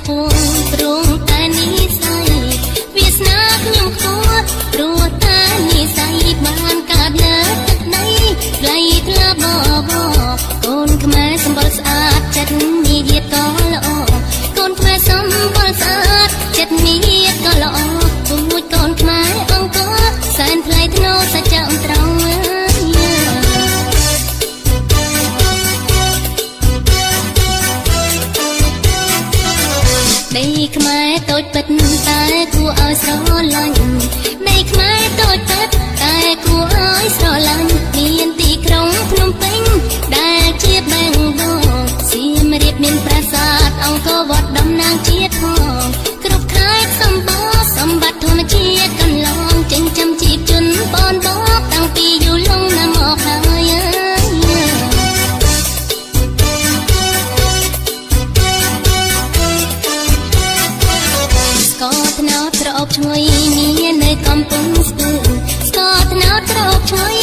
ខ្ពស់ព្រមតែនិស័យវាសនាខ្ញុំខ្ពស់ព្រោះតែនិស័យបានកើតលើទឹកដីថ្លៃថ្លាបបកូនខ្មែរសម្បល់ស្អាតចិត្តនិយាយក៏ល្អកូនខ្មែរសម្បល់ស្អាតចិត្តនិយាយក៏ល្អពុំមួយកូនខ្មែរអង្គសែនថ្លៃថ្នូរសច្ចៈត្រង់ដីខ្មែរតូចពិតតែគួរឲ្យស្រឡាញ់ដីខ្មែរតូចពិតតែគួរឲ្យស្រឡាញ់មានទីក្រុងភ្នំពេញដែលជាបេងដូងសៀមរាបមានប្រាសាទអង្គរវត្តតំណាងជាតិផងគ្រប់ខេត្តសម្បត្តិសម្បត្តិធម្មជាតិកន្លងចិញ្ចឹមជីវជនបនបកតាំងពីយូរលង់ណាស់មកហើយស្ករត្នោតក្រអូបឈ្ងុយមាននៅកំពង់ស្ពឺស្ករត្នោតក្រអូបឈ្ងុយ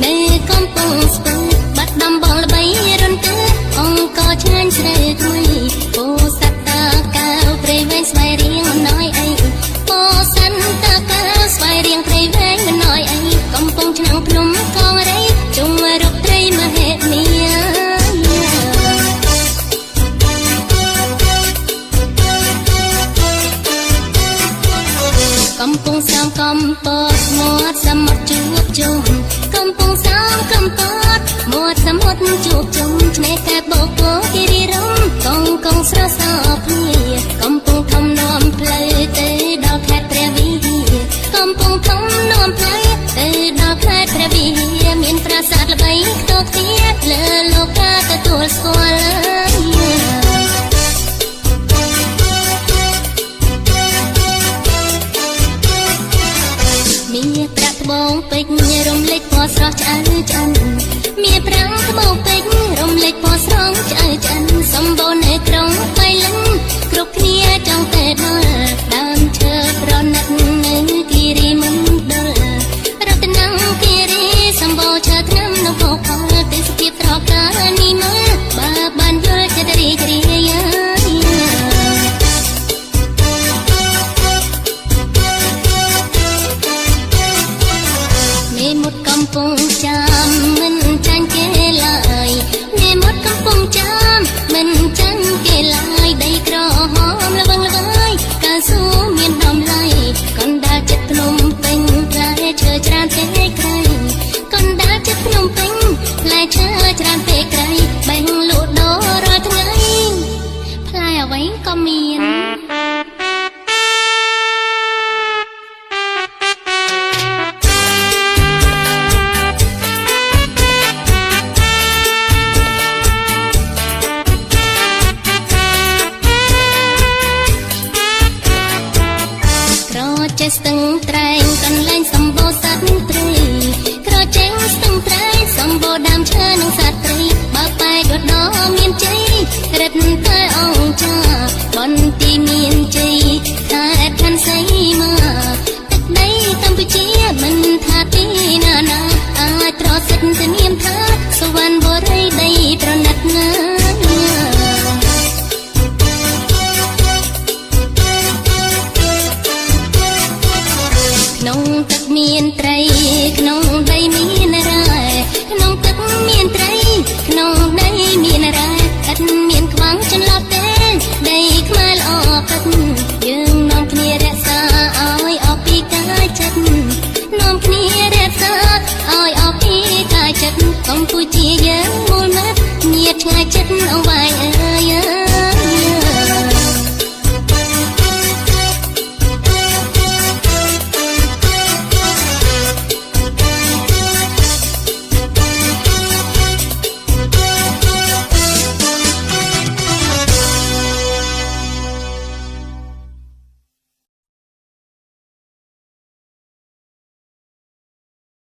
នៅកំពង់ស្ពឺបាត់ដំបងល្បីរុនគឺអង្គឆ្ងាញ់ស្រីថ្មីពោសត្វតាកៅព្រៃវែងស្វាយរៀងអំណោយអីពោសត្វតាកៅស្វាយរៀងព្រៃវែងអំណោយអីកំពង់ឆ្នាំងភ្នំកងរៃជុំរុកត្រីមហេនីកំពង់សោមកំពតមាត់សមុទ្រជួបជុំកំពង់សោមកំពតមាត់សមុទ្រជួបជុំឆ្នេរកែបបោកគោគិរីរម្យកងស្រស់សោភីកំពង់ធំនាំផ្លូវទៅដល់ខេត្តព្រះវិហារកំពង់ធំនាំផ្លូវទៅដល់ខេត្តព្រះវិហារមានប្រាសាទល្បីខ្ទោខ្ទាតលើលោកកាទទួលស្គាល់មានប្រាក់ត្បូងពេជ្ររំលេចពណ៌ស្រស់ឆ្អៅឆ្អិនមានប្រាំងត្បូងពេជ្ររំលេចពណ៌ស្រស់ឆ្អៅឆ្អិនសម្បូរនៅក្រុងបៃលិនគ្រប់គ្នាចង់តែដល់ដើមឈើប្រណិតនៅគិរីមណ្ឌលរតនគិរីសម្បូរឈើថ្នាំនៅភោគផលទេសភាពត្រកានីមលបើបានយល់ចិត្តរីករាយមេមត់កំពុងចាំមិនចាញ់គេឡើយមេមត់កំពុងចាំមិនចាញ់គេឡើយដីក្រហមល្វឹងល្វើយកាស៊ូមានដំឡៃកណ្ដាលចិត្តភ្នំពេញផ្លែឈើច្រើនពេកក្រៃកណ្ដាលចិត្តភ្នំពេញផ្លែឈើច្រើនពេកក្រៃបេះលក់ដូររាល់ថ្ងៃផ្លែអ្វីក៏មានស្ទឹង